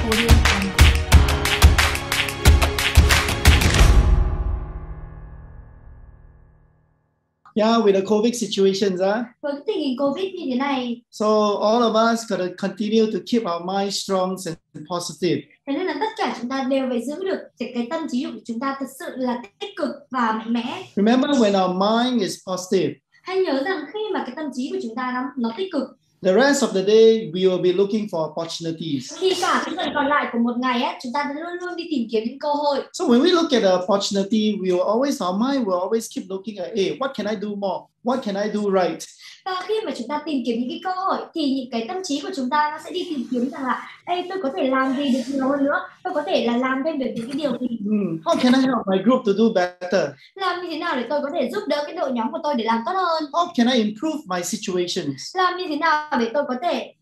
Yeah, with the COVID situations, với cái tình hình Covid như thế này, so all of us got to continue to keep our mind strong and positive. thế nên là tất cả chúng ta đều phải giữ được cái tâm trí của chúng ta thật sự là tích cực và mạnh mẽ. Remember, when our mind is positive, Hãy nhớ rằng khi mà cái tâm trí của chúng ta nó tích cực, the rest of the day we will be looking for opportunities. thì cả cái phần còn lại của một ngày chúng ta sẽ luôn luôn đi tìm kiếm những cơ hội. So when we look at the opportunity, our mind will always keep looking at, hey, what can I do more? What can I do right? Và khi mà chúng ta tìm kiếm những cái cơ hội thì những cái tâm trí của chúng ta nó sẽ đi tìm kiếm rằng là tôi có thể làm gì được nhiều hơn nữa, tôi có thể là làm thêm được những cái điều gì. How can I help my group to do better? Làm như thế nào để tôi có thể giúp đỡ cái đội nhóm của tôi để làm tốt hơn? How can I improve my situations? Làm như thế nào để tôi có thể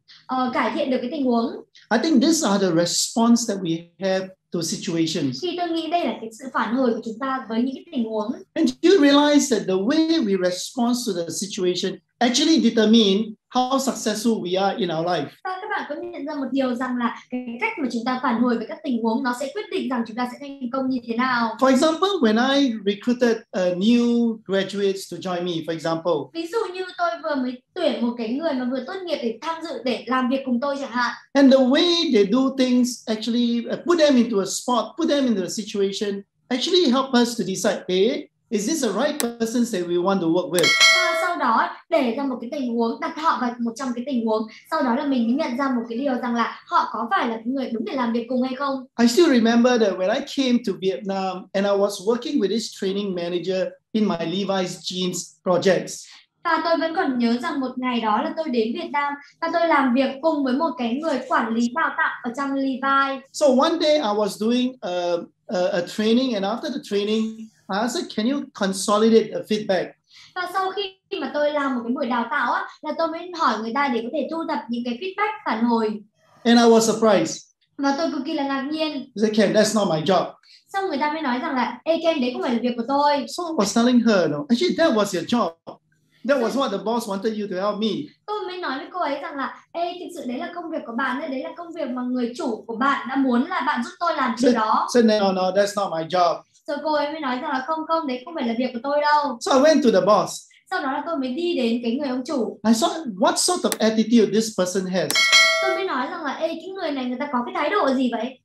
cải thiện được cái tình huống? I think these are the response that we have to situations. Thì tôi nghĩ đây là cái sự phản hồi của chúng ta với những cái tình huống. And you realize that the way we respond to the situation actually determine how successful we are in our life. Và các bạn có nhận ra một điều rằng là cái cách mà chúng ta phản hồi với các tình huống nó sẽ quyết định rằng chúng ta sẽ thành công như thế nào. For example, when I recruited new graduates to join me, for example. Ví dụ như tôi vừa mới tuyển một cái người mà vừa tốt nghiệp để tham dự để làm việc cùng tôi chẳng hạn. And the way they do things actually put them into a spot, put them into a situation, actually help us to decide, hey, is this the right person that we want to work with? Sau đó để ra một cái tình huống, đặt họ vào một trong cái tình huống, sau đó là mình mới nhận ra một cái điều rằng là họ có phải là cái người đúng để làm việc cùng hay không. I still remember that when I came to Vietnam and I was working with this training manager in my Levi's jeans projects. Và tôi vẫn còn nhớ rằng một ngày đó là tôi đến Việt Nam và tôi làm việc cùng với một cái người quản lý đào tạo ở trong Levi. So one day I was doing a training, and after the training, I asked, can you consolidate the feedback? Và sau khi mà tôi làm một cái buổi đào tạo là tôi mới hỏi người ta để có thể thu thập những cái feedback phản hồi. And I was surprised. Và tôi cực kỳ là ngạc nhiên. I said, Ken, that's not my job. Xong người ta mới nói rằng là, Ken, đấy không phải là việc của tôi. So I was telling her, no, actually that was your job. That was what the boss wanted you to help me. Tôi mới nói với cô ấy rằng là, thực sự đấy là công việc của bạn, đấy là công việc mà người chủ của bạn đã muốn là bạn giúp tôi làm điều đó. So no, that's not my job. Rồi cô ấy mới nói rằng là không, đấy không phải là việc của tôi đâu. So I went to the boss. Sau đó là tôi mới đi đến cái người ông chủ. I saw what sort of attitude this person has. Tôi mới nói rằng là, cái người này người ta có cái thái độ gì vậy?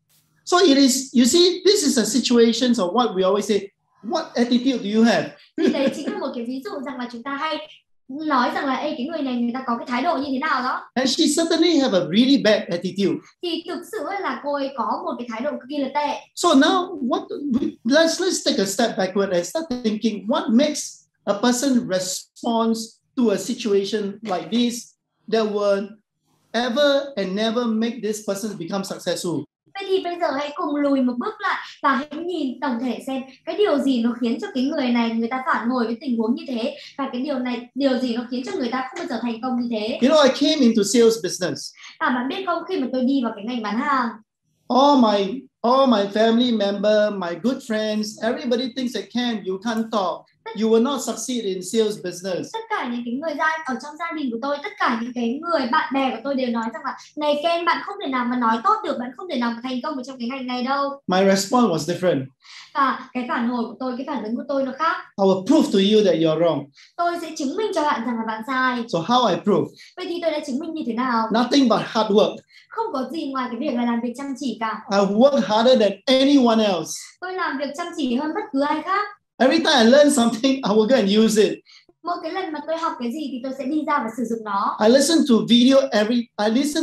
So it is, you see, this is a situation of what we always say, what attitude do you have? Thì đấy chính là một cái ví dụ rằng là chúng ta hay nói rằng là cái người này người ta có cái thái độ như thế nào đó. And she certainly have a really bad attitude. Thì thực sự là cô ấy có một cái thái độ cực kỳ là tệ. So now let's take a step backward and start thinking what makes a person respond to a situation like this that will ever and never make this person become successful. Vậy thì bây giờ hãy cùng lùi một bước lại và hãy nhìn tổng thể xem cái điều gì nó khiến cho cái người này người ta phản hồi với tình huống như thế, và cái điều gì nó khiến cho người ta không bao giờ thành công như thế. You know, I came into sales business. Bạn biết không, khi mà tôi đi vào cái ngành bán hàng, all my family member, my good friends, everybody thinks that Ken, you can't talk. You will not succeed in sales business. Tất cả những cái người ở trong gia đình của tôi, tất cả những cái người bạn bè của tôi đều nói rằng là, này Ken, bạn không thể nào mà nói tốt được, bạn không thể nào mà thành công ở trong cái ngành này đâu. My response was different. Và cái phản hồi của tôi, cái phản ứng của tôi nó khác. I will prove to you that you're wrong. Tôi sẽ chứng minh cho bạn rằng là bạn sai. So how I prove? Vậy thì tôi đã chứng minh như thế nào? Nothing but hard work. Không có gì ngoài cái việc là làm việc chăm chỉ cả. I work harder than anyone else. Tôi làm việc chăm chỉ hơn bất cứ ai khác. Every time I learn something, I will go and use it. Mỗi cái lần mà tôi học cái gì thì tôi sẽ đi ra và sử dụng nó. I listen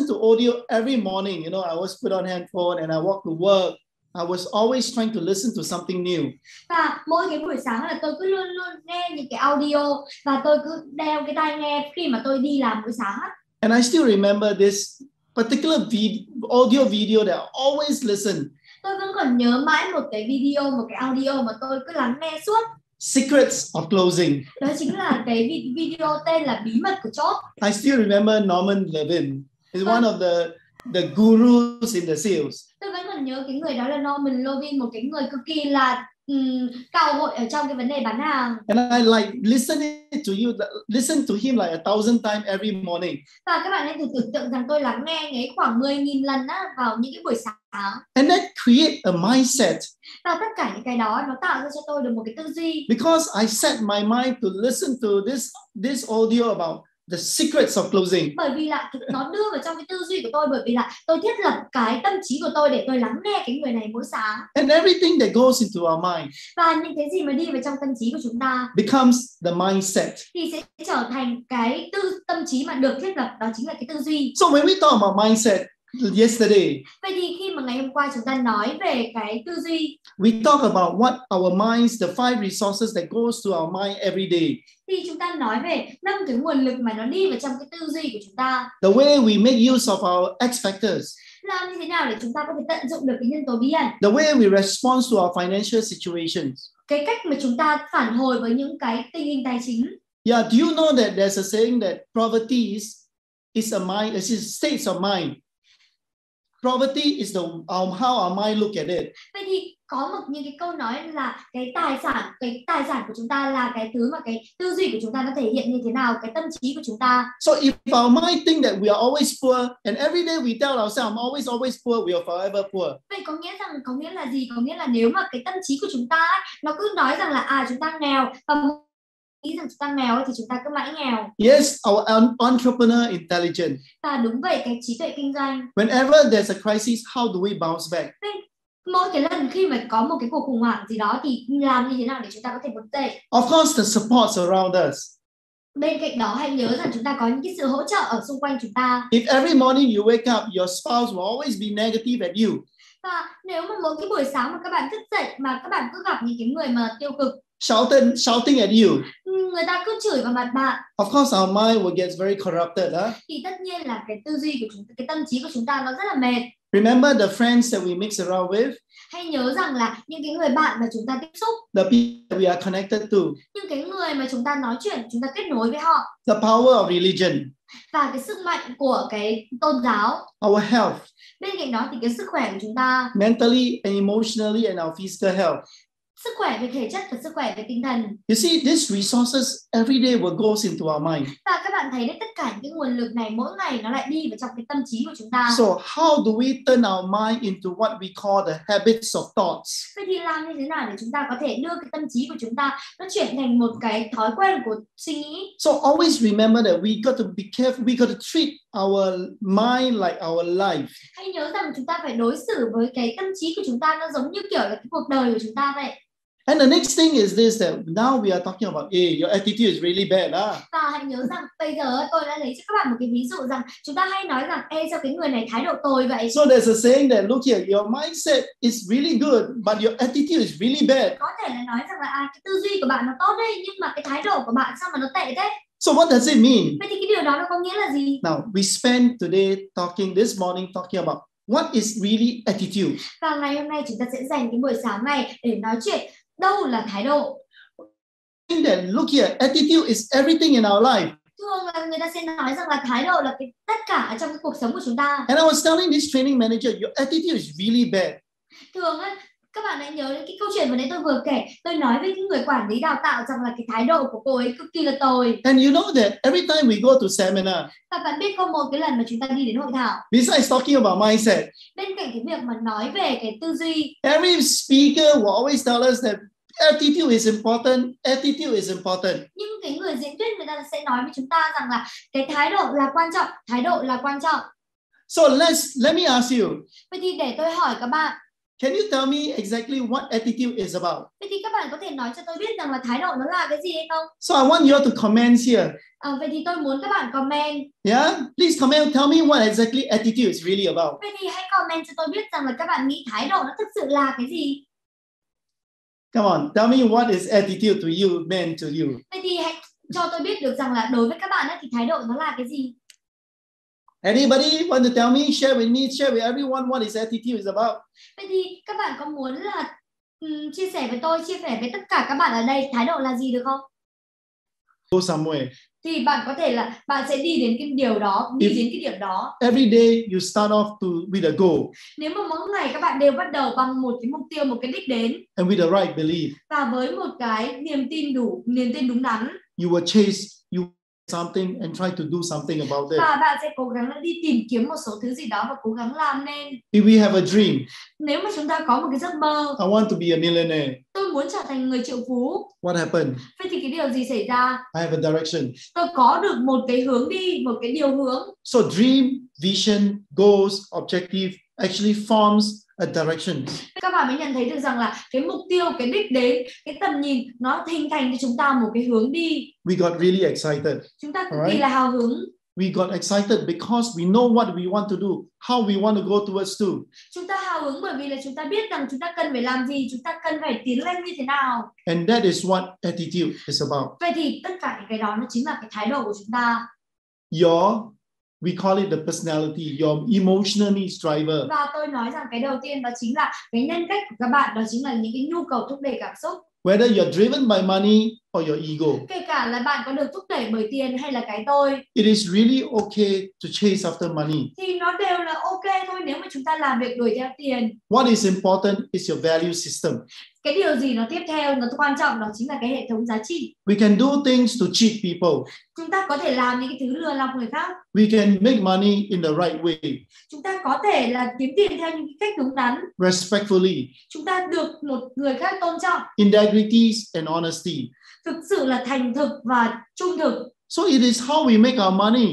to audio every morning. You know, I always put on handphone and I walk to work. I was always trying to listen to something new. Và mỗi cái buổi sáng là tôi cứ luôn luôn nghe những cái audio và tôi cứ đeo cái tai nghe khi mà tôi đi làm buổi sáng. And I still remember this particular audio video that I always listen. Tôi vẫn còn nhớ mãi một cái video, một cái audio mà tôi cứ lắng nghe suốt. Secrets of Closing. Đó chính là cái video tên là Bí mật của chốt. I still remember Norman Levin. He's one of the gurus in the sales. Tôi vẫn còn nhớ cái người đó là Norman Levin, một cái người cực kỳ là cao hội ở trong cái vấn đề bán hàng. And I like listen to him like 1,000 times every morning. Và các bạn hãy thử tưởng tượng rằng tôi lắng nghe anh ấy khoảng 10.000 lần á, vào những cái buổi sáng. And that create a mindset. Và tất cả những cái đó nó tạo ra cho tôi được một cái tư duy. Because I set my mind to listen to this audio about the secrets of closing. Bởi vì là nó đưa vào trong cái tư duy của tôi, bởi vì là tôi thiết lập cái tâm trí của tôi để tôi lắng nghe cái người này mỗi sáng. And everything that goes into our mind. Và những cái gì mà đi vào trong tâm trí của chúng ta becomes the mindset. Thì sẽ trở thành cái tâm trí mà được thiết lập, đó chính là cái tư duy. So when we talk about mindset yesterday, vậy thì khi mà ngày hôm qua chúng ta nói về cái tư duy, we talk about what our minds, the 5 resources that goes to our mind every day. Thì chúng ta nói về 5 cái nguồn lực mà nó đi vào trong cái tư duy của chúng ta. The way we make use of our X factors. Làm như thế nào để chúng ta có thể tận dụng được cái nhân tố bí ẩn. The way we respond to our financial situations. Cái cách mà chúng ta phản hồi với những cái tình hình tài chính. Yeah, do you know that there's a saying that poverty is a state of mind. Poverty is how our mind look at it. Vậy thì có những cái câu nói là cái tài sản của chúng ta là cái thứ mà cái tư duy của chúng ta nó thể hiện như thế nào, cái tâm trí của chúng ta. So if our mind think that we are always poor and every day we tell ourselves I'm always poor, we are forever poor. Vậy có nghĩa là gì? Có nghĩa là nếu mà cái tâm trí của chúng ta nó cứ nói rằng là chúng ta nghèo và nghĩ rằng chúng ta nghèo thì chúng ta cứ mãi nghèo. Yes, our entrepreneur intelligence. Và đúng vậy, cái trí tuệ kinh doanh. Whenever there's a crisis, how do we bounce back? Mỗi cái lần khi mà có một cái cuộc khủng hoảng gì đó thì làm như thế nào để chúng ta có thể vực dậy? Of course, the supports around us. Bên cạnh đó hãy nhớ rằng chúng ta có những cái sự hỗ trợ ở xung quanh chúng ta. If every morning you wake up, your spouse will always be negative at you. Và nếu mà mỗi cái buổi sáng mà các bạn thức dậy mà các bạn cứ gặp những cái người mà tiêu cực, shouting at you, người ta cứ chửi vào mặt bạn, of course our mind will get very corrupted. Thì tất nhiên là cái tư duy của chúng ta, cái tâm trí của chúng ta nó rất là mệt. Remember the friends that we mix around with. Hãy nhớ rằng là những cái người bạn mà chúng ta tiếp xúc, the people we are connected to, những cái người mà chúng ta nói chuyện, chúng ta kết nối với họ, the power of religion, và cái sức mạnh của cái tôn giáo, our health, bên cạnh đó thì cái sức khỏe của chúng ta, mentally and emotionally, and our physical health. Sức khỏe về thể chất và sức khỏe về tinh thần. You see, these resources every day will goes into our mind. Và các bạn thấy đấy, tất cả những cái nguồn lực này mỗi ngày nó lại đi vào trong cái tâm trí của chúng ta. So how do we turn our mind into what we call the habits of thoughts? Vậy thì làm như thế nào để chúng ta có thể đưa cái tâm trí của chúng ta nó chuyển thành một cái thói quen của suy nghĩ? So always remember that we got to be careful. We got to treat our mind like our life. Hãy nhớ rằng chúng ta phải đối xử với cái tâm trí của chúng ta nó giống như kiểu là cái cuộc đời của chúng ta vậy. And the next thing is this, that now we are talking about, your attitude is really bad. Và hãy nhớ rằng bây giờ tôi đã lấy cho các bạn một cái ví dụ rằng chúng ta hay nói rằng sao cái người này thái độ tồi vậy. So there's a saying that, look here, your mindset is really good, but your attitude is really bad. Có thể là nói rằng là cái tư duy của bạn nó tốt đấy, nhưng mà cái thái độ của bạn sao mà nó tệ thế? So what does it mean? Vậy thì cái điều đó nó có nghĩa là gì? Now we spend today this morning talking about what is really attitude. Và ngày hôm nay chúng ta sẽ dành cái buổi sáng này để nói chuyện đâu là thái độ. Look here, attitude is everything in our life. Thường là người ta sẽ nói rằng là thái độ là cái tất cả trong cái cuộc sống của chúng ta. And I was telling this training manager, your attitude is really bad. Thường á, các bạn hãy nhớ đến cái câu chuyện vừa nãy tôi vừa kể. Tôi nói với cái người quản lý đào tạo rằng là cái thái độ của cô ấy cực kỳ là tồi. And you know that every time we go to seminar, và bạn biết có một cái lần mà chúng ta đi đến hội thảo, besides talking about mindset, bên cạnh cái việc mà nói về cái tư duy, every speaker will always tell us that attitude is important, attitude is important. Nhưng cái người diễn thuyết người ta sẽ nói với chúng ta rằng là cái thái độ là quan trọng, thái độ là quan trọng. So let me ask you. Vậy thì để tôi hỏi các bạn, can you tell me exactly what attitude is about? Vậy thì các bạn có thể nói cho tôi biết rằng là thái độ nó là cái gì hay không? So I want you all to comment here. Vậy thì tôi muốn các bạn comment. Yeah, please comment, tell me what exactly attitude is really about. Vậy thì hãy comment cho tôi biết rằng là các bạn nghĩ thái độ nó thực sự là cái gì? Come on, tell me what is attitude to you, meant to you. Vậy thì hãy cho tôi biết được rằng là đối với các bạn ấy, thì thái độ nó là cái gì? Anybody want to tell me, share with me, share with everyone what is attitude is about? Vậy thì các bạn có muốn là chia sẻ với tôi, chia sẻ với tất cả các bạn ở đây thái độ là gì được không? Go somewhere. thì bạn có thể là bạn sẽ đi đến cái điều đó, đi đến cái điểm đó. Every day you start off with a goal. Nếu mà mỗi ngày các bạn đều bắt đầu bằng một cái mục tiêu, một cái đích đến, and with the right belief, và với một cái niềm tin đúng đắn, you will chase something and try to do something about it. và bạn sẽ cố gắng đi tìm kiếm một số thứ gì đó và cố gắng làm nên. If we have a dream, nếu mà chúng ta có một cái giấc mơ, I want to be a millionaire. tôi muốn trở thành người triệu phú. What happened? Vậy thì cái điều gì xảy ra? I have a direction. Tôi có được một cái hướng đi, một cái điều hướng. So dream, vision, goals, objective actually forms a direction. Các bạn mới nhận thấy được rằng là cái mục tiêu, cái đích đến, cái tầm nhìn nó hình thành cho chúng ta một cái hướng đi. We got really excited. Chúng ta cực kỳ là hào hứng. We got excited because we know what we want to do, how we want to go towards to. Chúng ta hào hứng bởi vì là chúng ta biết rằng chúng ta cần phải làm gì, chúng ta cần phải tiến lên như thế nào. And that is what attitude is about. Vậy thì tất cả những cái đó nó chính là cái thái độ của chúng ta. We call it the personality, your emotional needs driver. Và tôi nói rằng cái đầu tiên đó chính là cái nhân cách của các bạn, đó chính là những cái nhu cầu thúc đẩy cảm xúc. Whether you're driven by money or your ego. Kể cả là bạn có được thúc đẩy bởi tiền hay là cái tôi. It is really okay to chase after money. Thì nó đều là ok thôi nếu mà chúng ta làm việc đuổi theo tiền. What is important is your value system. Cái điều gì nó tiếp theo, nó quan trọng đó chính là cái hệ thống giá trị. We can do things to cheat people. Chúng ta có thể làm những cái thứ lừa lọc người khác. We can make money in the right way. Chúng ta có thể là kiếm tiền theo những cái cách đúng đắn. Respectfully. Chúng ta được một người khác tôn trọng. Integrity and honesty. Thực sự là thành thực và trung thực. So it is how we make our money.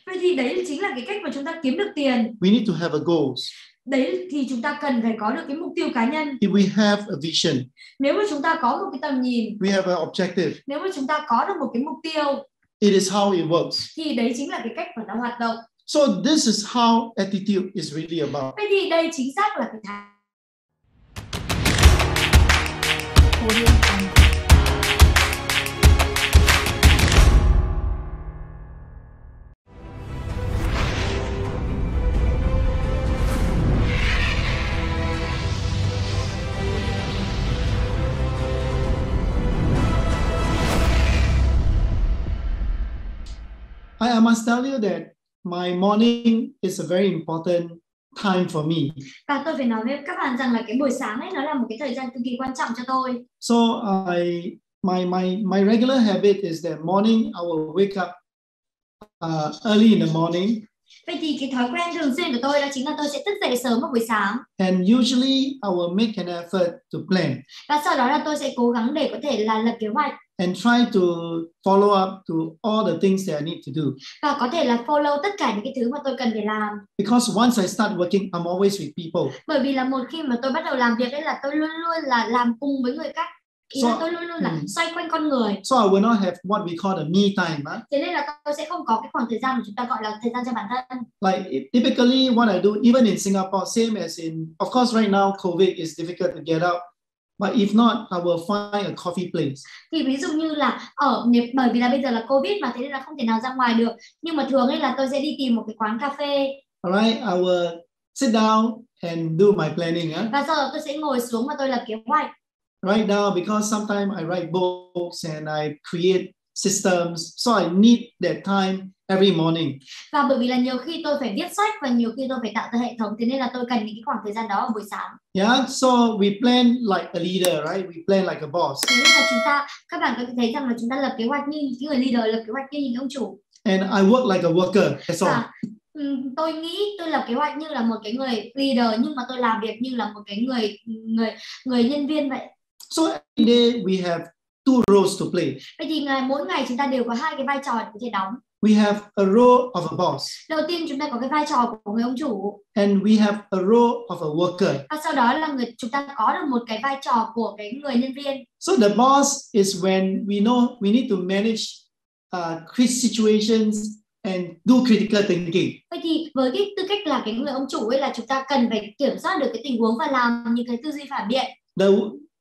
Vậy thì đấy chính là cái cách mà chúng ta kiếm được tiền. We need to have a goals. Đấy thì chúng ta cần phải có được cái mục tiêu cá nhân. If we have a vision, nếu mà chúng ta có một cái tầm nhìn, we have an objective, nếu mà chúng ta có được một cái mục tiêu, it is how it works. Thì đấy chính là cái cách mà nó hoạt động. So this is how attitude is really about. Vậy thì đây chính xác là cái thái. I must tell you that my morning is a very important time for me. Và tôi phải nói với các bạn rằng là cái buổi sáng ấy nó là một cái thời gian cực kỳ quan trọng cho tôi. So my regular habit is that morning I will wake up early in the morning. Vậy thì cái thói quen thường xuyên của tôi đó chính là tôi sẽ thức dậy sớm vào buổi sáng. And usually I will make an effort to plan. Và sau đó là tôi sẽ cố gắng để có thể là lập kế hoạch. And try to follow up to all the things that I need to do. Và có thể là follow tất cả những cái thứ mà tôi cần phải làm. Because once I start working, I'm always with people. Bởi vì là một khi mà tôi bắt đầu làm việc ấy là tôi luôn luôn là làm cùng với người khác. Tôi luôn luôn là xoay quanh con người. So I will not have what we call the me time. Thế nên là tôi sẽ không có cái khoảng thời gian mà chúng ta gọi là thời gian cho bản thân. Like typically what I do, even in Singapore, same as in, of course right now COVID is difficult to get out. But if not, I will find a coffee place. Thì ví dụ như là bởi vì là bây giờ là Covid mà, thế nên là không thể nào ra ngoài được. Nhưng mà thường ấy là tôi sẽ đi tìm một cái quán cà phê. Alright, I will sit down and do my planning. Và sau đó tôi sẽ ngồi xuống và tôi lập kế hoạch. Right now, because sometimes I write books and I create systems, so I need that time every morning. Và bởi vì là nhiều khi tôi phải viết sách và nhiều khi tôi phải tạo ra hệ thống, thế nên là tôi cần những cái khoảng thời gian đó vào buổi sáng. Yeah, so we plan like a leader, right? We plan like a boss. Thế nên là các bạn có thể thấy rằng là chúng ta lập kế hoạch như những người leader, lập kế hoạch như những ông chủ. And I work like a worker. That's all. Tôi nghĩ tôi lập kế hoạch như là một cái người leader, nhưng mà tôi làm việc như là một cái người nhân viên vậy. So every day we have two roles to play. Vậy thì mỗi ngày chúng ta đều có hai cái vai trò để có thể đóng. We have a role of a boss. Đầu tiên chúng ta có cái vai trò của người ông chủ. And we have a role of a worker. Và sau đó là chúng ta có được một cái vai trò của cái người nhân viên. So the boss is when we know we need to manage situations and do critical thinking. Vậy thì với cái tư cách là cái người ông chủ ấy là chúng ta cần phải kiểm soát được cái tình huống và làm những cái tư duy phản biện.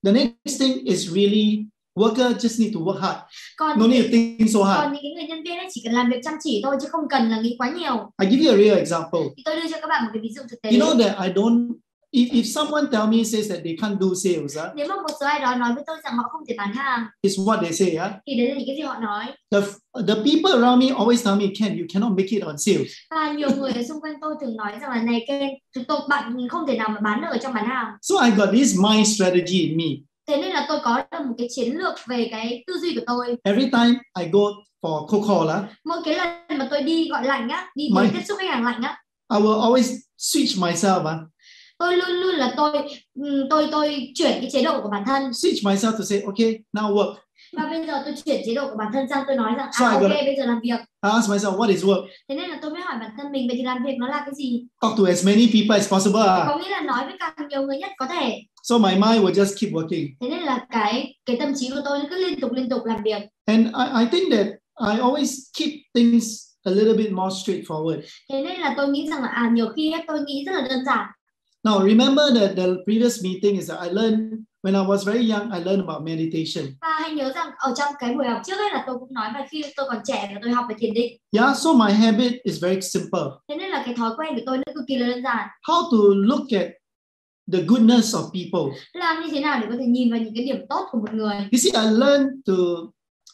The next thing is really worker just need to work hard. No need to think so hard. Còn những cái người nhân viên ấy chỉ cần làm việc chăm chỉ thôi chứ không cần là nghĩ quá nhiều. I give you a real example. Thì tôi đưa cho các bạn một cái ví dụ thực tế. You know that I don't if someone tell me says that they can't do sales, nếu mà một số ai đó nói với tôi rằng họ không thể bán hàng, it's what they say, thì đấy là những cái gì họ nói. The people around me always tell me, Ken, you cannot make it on sales. Và nhiều người ở xung quanh tôi thường nói rằng là này Ken, bạn không thể nào mà bán được ở trong bán hàng. So I got this mind strategy in me. Thế nên là tôi có được một cái chiến lược về cái tư duy của tôi. Every time I go for cold call, mỗi cái lần mà tôi đi gọi lạnh á, đi tiếp xúc khách hàng lạnh á, I will always switch myself. Tôi luôn luôn là tôi chuyển cái chế độ của bản thân. Switch myself to say, okay, now work. Và bây giờ tôi chuyển chế độ của bản thân sang tôi nói rằng ok, bây giờ làm việc. I ask myself, what is work? Thế nên là tôi mới hỏi bản thân mình, vậy thì làm việc nó là cái gì? Talk to as many people as possible. Có nghĩa là nói với càng nhiều người nhất có thể. So my mind will just keep working. Thế nên là cái tâm trí của tôi cứ liên tục làm việc. And I think that I always keep things a little bit more straightforward. Thế nên là tôi nghĩ rằng là nhiều khi tôi nghĩ rất là đơn giản. Now remember that the previous meeting is that I learned when I was very young. I learned about meditation. Và hãy nhớ rằng ở trong cái buổi học trước ấy là tôi cũng nói là khi tôi còn trẻ là tôi học về thiền định. Yeah, so my habit is very simple. Thế nên là cái thói quen của tôi nó cực kỳ là đơn giản. How to look at the goodness of people. Làm như thế nào để có thể nhìn vào những cái điểm tốt của một người. You see,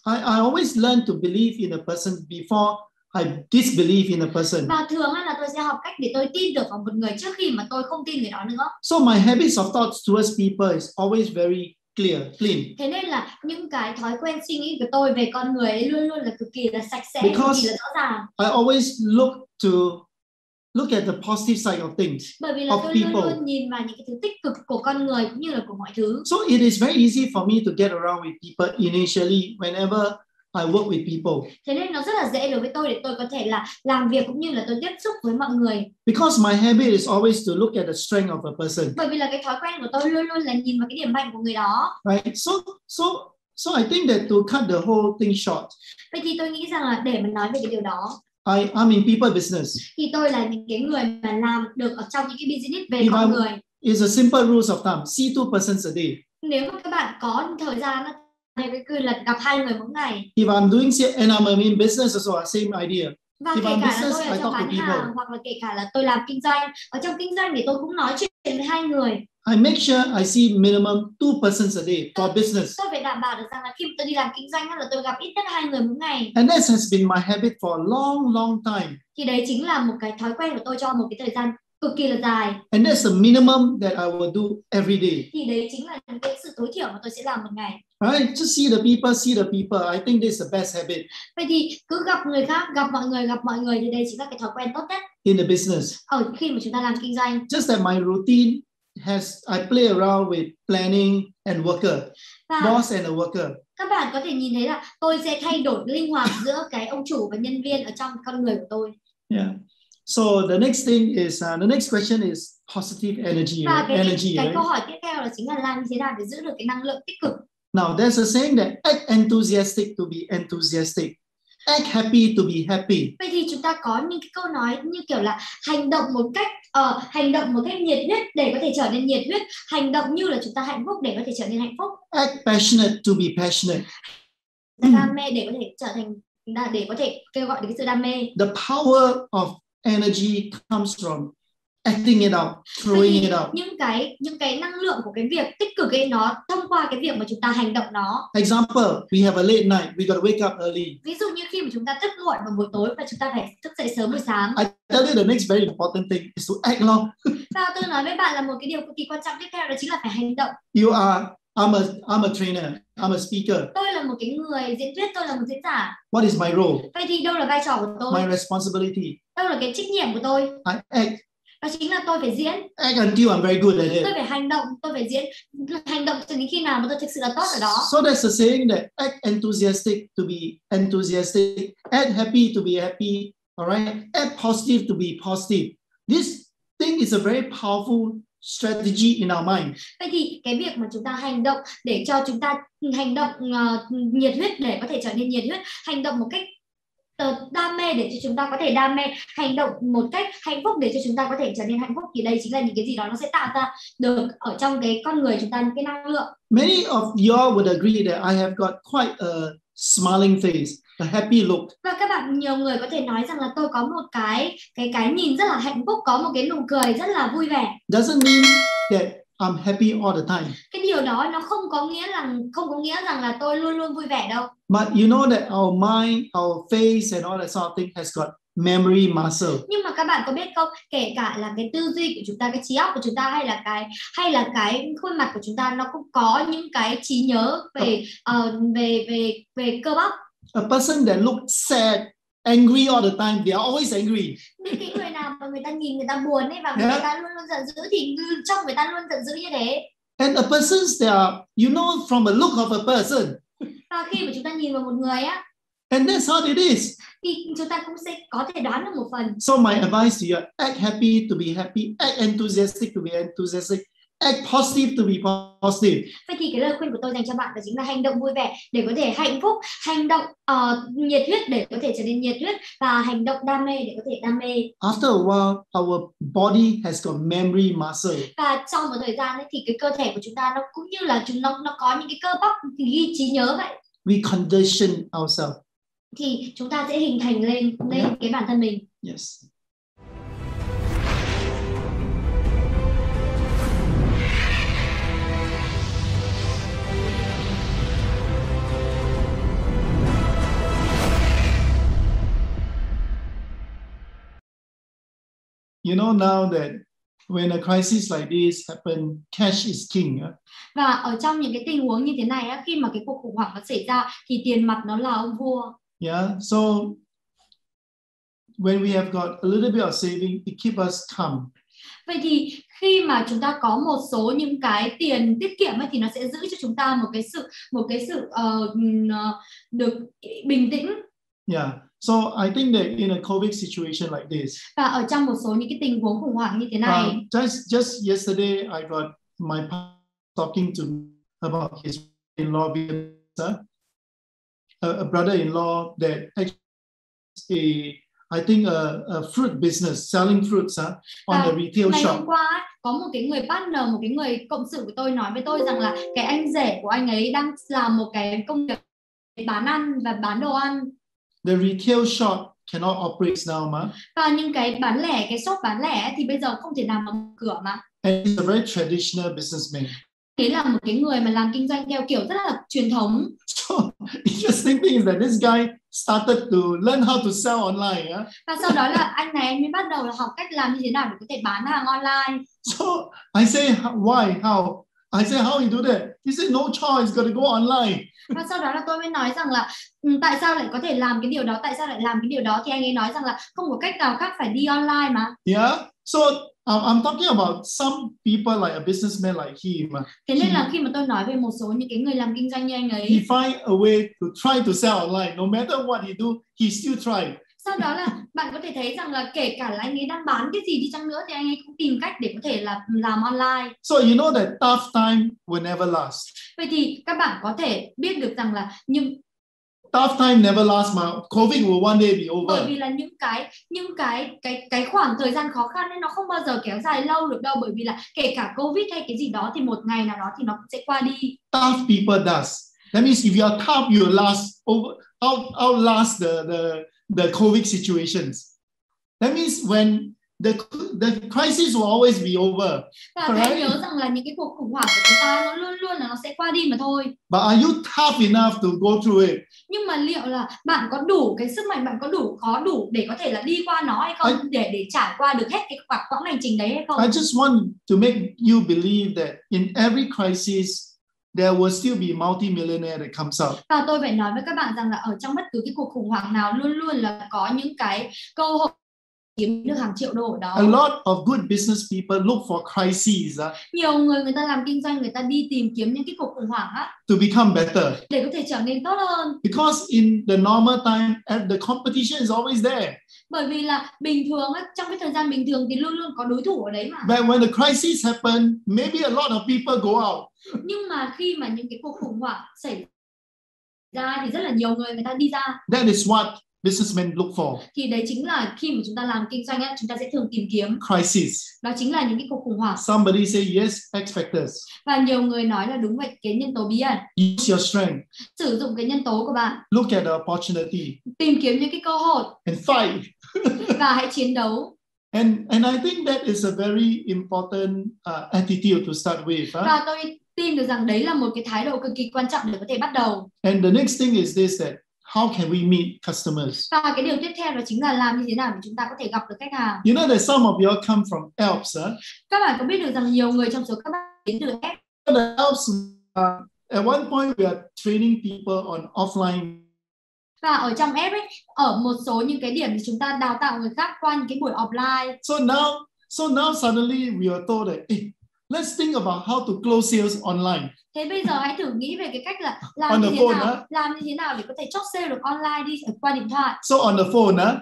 I always learn to believe in a person before I disbelieve in a person. Và thường là tôi sẽ học cách để tôi tin được vào một người trước khi mà tôi không tin người đó nữa. So my habits of thoughts towards people is always very clean. Thế nên là những cái thói quen suy nghĩ của tôi về con người ấy luôn luôn là cực kỳ là sạch sẽ, cực kỳ là rõ ràng. I always look at the positive side of things. Bởi vì là tôi luôn luôn nhìn vào những cái thứ tích cực của con người cũng như là của mọi thứ. So it is very easy for me to get around with people initially whenever I work with people. Thế nên nó rất là dễ đối với tôi để tôi có thể là làm việc cũng như là tôi tiếp xúc với mọi người. Because my habit is always to look at the strength of a person. Bởi vì là cái thói quen của tôi luôn luôn là nhìn vào cái điểm mạnh của người đó. Right. So I think that to cut the whole thing short. Vậy thì tôi nghĩ rằng là để mà nói về cái điều đó, I'm in people business. Thì tôi là những cái người mà làm được ở trong những cái business về con người. It's a simple rules of thumb. See 2 persons a day. Nếu mà các bạn có thời gian thì cái là gặp 2 người mỗi ngày. If I'm doing and I'm in business also same idea. Và kể cả là tôi ở trong bán hàng hoặc là kể cả là tôi làm kinh doanh, ở trong kinh doanh thì tôi cũng nói chuyện với 2 người. I make sure I see minimum 2 persons a day for business. Tôi phải đảm bảo được rằng là khi tôi đi làm kinh doanh là tôi gặp ít nhất 2 người mỗi ngày. And that has been my habit for a long time. Thì đấy chính là một cái thói quen của tôi cho một cái thời gian cực kỳ là dài. And that's the minimum that I will do every day. Thì đấy chính là những cái sự tối thiểu mà tôi sẽ làm một ngày. Right? Just see the people. I think this is the best habit. Vậy thì cứ gặp người khác, gặp mọi người thì đây chính là cái thói quen tốt nhất. In the business. Ở khi mà chúng ta làm kinh doanh. Just that my routine I play around with planning and worker. Boss and a worker. Các bạn có thể nhìn thấy là tôi sẽ thay đổi linh hoạt giữa cái ông chủ và nhân viên ở trong con người của tôi. Yeah. So the next thing is the next question is positive energy. Và cái câu hỏi tiếp theo là chính là làm như thế nào để giữ được cái năng lượng tích cực. Now there's a saying that act enthusiastic to be enthusiastic, act happy to be happy. Vậy thì chúng ta có những cái câu nói như kiểu là hành động một cách nhiệt huyết để có thể trở nên nhiệt huyết, hành động như là chúng ta hạnh phúc để có thể trở nên hạnh phúc. Act passionate to be passionate. Đam mê để có thể trở thành để có thể kêu gọi được cái sự đam mê. The power of energy comes from acting it out, throwing it out. Những cái năng lượng của cái việc tích cực ấy nó thông qua cái việc mà chúng ta hành động nó. Example, we have a late night, we got to wake up early. Ví dụ như khi mà chúng ta thức muộn vào buổi tối và chúng ta phải thức dậy sớm buổi sáng. I tell you the next very important thing is to act long. Và tôi nói với bạn là một cái điều cực kỳ quan trọng tiếp theo đó chính là phải hành động. I'm a trainer, I'm a speaker. Tôi là một cái người diễn thuyết, tôi là một diễn giả. What is my role? Vậy thì đâu là vai trò của tôi? My responsibility. Đâu là cái trách nhiệm của tôi? I act. Đó chính là tôi phải diễn. Act until I'm very good at it. Tôi phải hành động, tôi phải diễn, hành động cho đến khi nào mà tôi thực sự là tốt ở đó. So that's the saying that act enthusiastic to be enthusiastic, act happy to be happy, alright? Act positive to be positive. This thing is a very powerful strategy in our mind. Vậy thì cái việc mà chúng ta hành động để cho chúng ta hành động nhiệt huyết để có thể trở nên nhiệt huyết, hành động một cách đam mê để cho chúng ta có thể đam mê, hành động một cách hạnh phúc để cho chúng ta có thể trở nên hạnh phúc, thì đây chính là những cái gì đó nó sẽ tạo ra được ở trong cái con người chúng ta những cái năng lượng. Many of you would agree that I have got quite a smiling face. a happy look. Và các bạn, nhiều người có thể nói rằng là tôi có một cái nhìn rất là hạnh phúc, có một cái nụ cười rất là vui vẻ. Doesn't mean that I'm happy all the time. Cái điều đó nó không có nghĩa rằng là tôi luôn luôn vui vẻ đâu. But you know that our mind, our face and all that sort of thing has got memory muscle. Nhưng mà các bạn có biết không, kể cả là cái tư duy của chúng ta, cái trí óc của chúng ta hay là cái khuôn mặt của chúng ta, nó cũng có những cái trí nhớ về cơ bắp. A person that looks sad, angry all the time, they are always angry. Những cái người nào mà người ta nhìn người ta buồn ấy và người ta luôn luôn giận dữ thì trong người ta luôn giận dữ như thế. And a person that are, you know, from the look of a person. Và khi mà chúng ta nhìn vào một người á, and that's how it is. Thì chúng ta cũng sẽ có thể đoán được một phần. So my advice to you: act happy to be happy, act enthusiastic to be enthusiastic, act positive to be positive. Vậy thì cái lời khuyên của tôi dành cho bạn đó chính là hành động vui vẻ để có thể hạnh phúc, hành động nhiệt huyết để có thể trở nên nhiệt huyết, và hành động đam mê để có thể đam mê. After a while, our body has got memory muscle. Và trong một thời gian ấy, thì cái cơ thể của chúng ta nó cũng như là nó có những cái cơ bắp ghi trí nhớ vậy. We condition ourselves. Thì chúng ta sẽ hình thành lên cái bản thân mình. Yes. You know now that when a crisis like this happen, cash is king. Và ở trong những cái tình huống như thế này, khi mà cái cuộc khủng hoảng nó xảy ra thì tiền mặt nó là ông vua. Yeah, so when we have got a little bit of saving, it keeps us calm. Vậy thì khi mà chúng ta có một số những cái tiền tiết kiệm ấy, thì nó sẽ giữ cho chúng ta một cái sự được bình tĩnh. Yeah, so I think that in a COVID situation like this. Và ở trong một số những cái tình huống khủng hoảng như thế này. Just yesterday, I got my talking to about his in-law, a brother-in-law that actually I think a fruit business selling fruits on a retail shop. Ngày hôm qua có một cái người partner, một cái người cộng sự của tôi nói với tôi rằng là cái anh rể của anh ấy đang làm một cái công việc bán ăn và bán đồ ăn. The retail shop cannot operate now, ma. Và những cái bán lẻ, cái shop bán lẻ thì bây giờ không thể nào mà mở cửa mà. And he's a very traditional businessman. Thế là một cái người mà làm kinh doanh theo kiểu rất là truyền thống. So interesting thing is that this guy started to learn how to sell online. Và sau đó là anh này mới bắt đầu là học cách làm như thế nào để có thể bán hàng online. So I say, why, how? I say, how you do that? He said, no choice, got to go online. Và sau đó là tôi mới nói rằng là tại sao lại có thể làm cái điều đó, tại sao lại làm cái điều đó, thì anh ấy nói rằng là không có cách nào khác, phải đi online mà. Yeah, so I'm talking about some people like a businessman like him. Thế nên là khi mà tôi nói về một số những cái người làm kinh doanh như anh ấy, he find a way to try to sell online. No matter what he do, he still try. Sau đó là bạn có thể thấy rằng là kể cả là anh ấy đang bán cái gì đi chăng nữa thì anh ấy cũng tìm cách để có thể là làm online. So you know that tough time will never last. Vậy thì các bạn có thể biết được rằng là tough time never lasts, mà COVID will one day be over. Bởi vì là những cái khoảng thời gian khó khăn ấy nó không bao giờ kéo dài lâu được đâu, bởi vì là kể cả COVID hay cái gì đó thì một ngày nào đó thì nó cũng sẽ qua đi. Tough people does. That means if you are tough, you will outlast the COVID situations. That means when the crisis will always be over. Và hãy nhớ rằng là những cái cuộc khủng hoảng của chúng ta nó luôn luôn là nó sẽ qua đi mà thôi. But are you tough enough to go through it? Nhưng mà liệu là bạn có đủ cái sức mạnh, bạn có đủ để có thể là đi qua nó hay không, để trải qua được hết cái quãng hành trình đấy hay không? I just want to make you believe that in every crisis there will still be multi-millionaire that comes up. Và tôi phải nói với các bạn rằng là ở trong bất cứ cái cuộc khủng hoảng nào luôn luôn là có những cái cơ hội kiếm được hàng triệu đô ở đó. A lot of good business people look for crises. Nhiều người ta làm kinh doanh, người ta đi tìm kiếm những cái cuộc khủng hoảng to become better. Để có thể trở nên tốt hơn. Because in the normal time, the competition is always there. Bởi vì là bình thường trong cái thời gian bình thường thì luôn luôn có đối thủ ở đấy mà. But when the crisis happen, maybe a lot of people go out. Nhưng mà khi mà những cái cuộc khủng hoảng xảy ra thì rất là nhiều người ta đi ra. That is what businessmen look for. Thì đấy chính là khi mà chúng ta làm kinh doanh ấy, chúng ta sẽ thường tìm kiếm Crisis. đó chính là những cái cuộc khủng hoảng. Somebody say yes, X factors. Và nhiều người nói là đúng vậy, cái nhân tố bí ẩn. Use your strength. Sử dụng cái nhân tố của bạn. Look at the opportunity. Tìm kiếm những cái cơ hội. And fight. Và hãy chiến đấu. And I think that is a very important attitude to start with. Và tôi tin được rằng đấy là một cái thái độ cực kỳ quan trọng để có thể bắt đầu. And the next thing is this, that how can we meet customers? Và cái điều tiếp theo đó chính là làm như thế nào để chúng ta có thể gặp được khách hàng. You know that some of you come from Alps. Các bạn có biết được rằng nhiều người trong số các bạn đến từ Alps. The Alps, at one point we are training people on offline. Và ở trong Alps ấy, ở một số những cái điểm thì chúng ta đào tạo người khác qua những cái buổi offline. So now suddenly we are told that, hey, let's think about how to close sales online. Thế bây giờ hãy thử nghĩ về cái cách là làm như thế nào để có thể chốt sale được online đi qua điện thoại. So on the phone,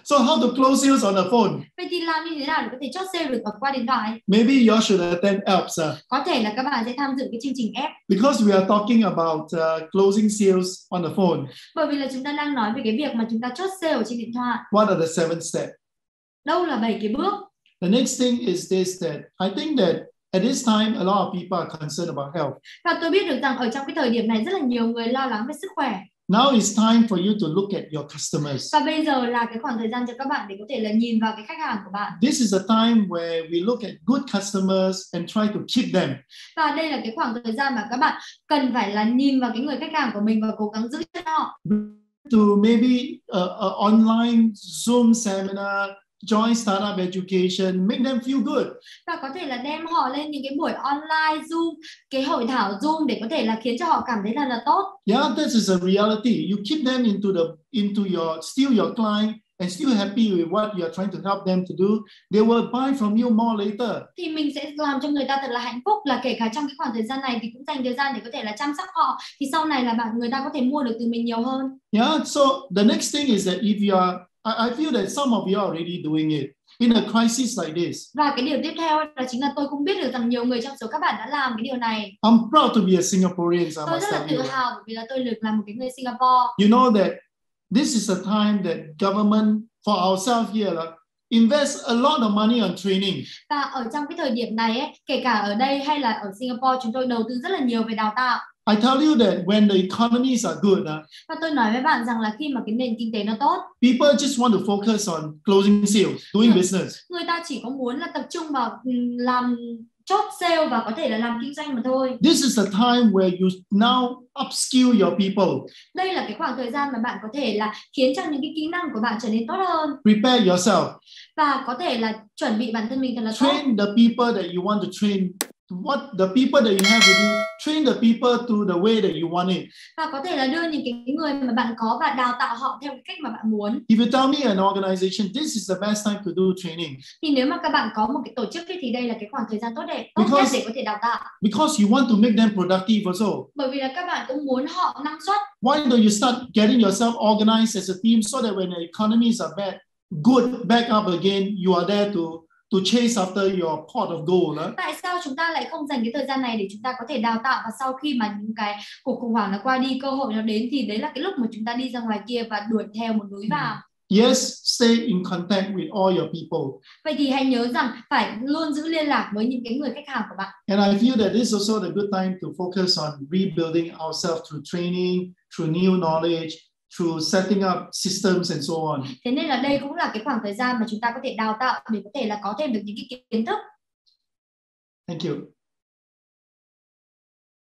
so how to close sales on the phone? Vậy thì làm như thế nào để có thể chốt sale được qua điện thoại? Maybe you should attend Alps. Có thể là các bạn sẽ tham dự cái chương trình Alps. Because we are talking about closing sales on the phone. Bởi vì là chúng ta đang nói về cái việc mà chúng ta chốt sale ở trên điện thoại. What are the 7 steps? Đâu là 7 cái bước? The next thing is this, that I think that at this time a lot of people are concerned about health. Và tôi biết được rằng ở trong cái thời điểm này rất là nhiều người lo lắng về sức khỏe. Now it's time for you to look at your customers. Và bây giờ là cái khoảng thời gian cho các bạn để có thể là nhìn vào cái khách hàng của bạn. This is a time where we look at good customers and try to keep them. Và đây là cái khoảng thời gian mà các bạn cần phải là nhìn vào cái người khách hàng của mình và cố gắng giữ cho họ. To maybe a online Zoom seminar, join startup education, make them feel good. Và có thể là đem họ lên những cái buổi online Zoom, cái hội thảo Zoom để có thể là khiến cho họ cảm thấy là tốt. Yeah, this is a reality. You keep them into your still your client and still happy with what you are trying to help them to do. They will buy from you more later. Thì mình sẽ làm cho người ta thật là hạnh phúc, là kể cả trong cái khoảng thời gian này thì cũng dành thời gian để có thể là chăm sóc họ, thì sau này là người ta có thể mua được từ mình nhiều hơn. Yeah, so the next thing is that if you are I feel that some of you are already doing it in a crisis like this. Và cái điều tiếp theo đó chính là tôi cũng biết được rằng nhiều người trong số các bạn đã làm cái điều này. I'm proud to be a Singaporean. Tôi rất là tự hào bởi vì là tôi được làm một cái người Singapore. You know that this is a time that government for ourselves here invest a lot of money on training. Và ở trong cái thời điểm này ấy, kể cả ở đây hay là ở Singapore, chúng tôi đầu tư rất là nhiều về đào tạo. I tell you that when the economies are good, và tôi nói với bạn rằng là khi mà cái nền kinh tế nó tốt, people just want to focus on closing sales, doing business. Người ta chỉ có muốn là tập trung vào làm chốt sale và có thể là làm kinh doanh mà thôi. This is the time where you now upskill your people. Đây là cái khoảng thời gian mà bạn có thể là khiến cho những cái kỹ năng của bạn trở nên tốt hơn. Prepare yourself. Và có thể là chuẩn bị bản thân mình thật là tốt. Train the people that you want to train. What the people that you have with you, train the people to the way that you want it. Và có thể là đưa những cái người mà bạn có và đào tạo họ theo cái cách mà bạn muốn. If you tell me an organization, this is the best time to do training. Thì nếu mà các bạn có một cái tổ chức thì đây là cái khoảng thời gian tốt nhất để có thể đào tạo. Because you want to make them productive also. Bởi vì là các bạn cũng muốn họ năng suất. Why don't you start getting yourself organized as a team so that when the economies are back up again, you are there to chase after your pot of gold. Tại sao chúng ta lại không dành cái thời gian này để chúng ta có thể đào tạo, và sau khi mà những cái cuộc khủng hoảng nó qua đi, cơ hội nó đến, thì đấy là cái lúc mà chúng ta đi ra ngoài kia và đuổi theo một núi vàng. Yes, stay in contact with all your people. Vậy thì hãy nhớ rằng phải luôn giữ liên lạc với những cái người khách hàng của bạn. And I feel that this is also the good time to focus on rebuilding ourselves through training, through new knowledge, through setting up systems and so on. Thế nên là đây cũng là cái khoảng thời gian mà chúng ta có thể đào tạo để có thể là có thêm được những cái kiến thức. Thank you.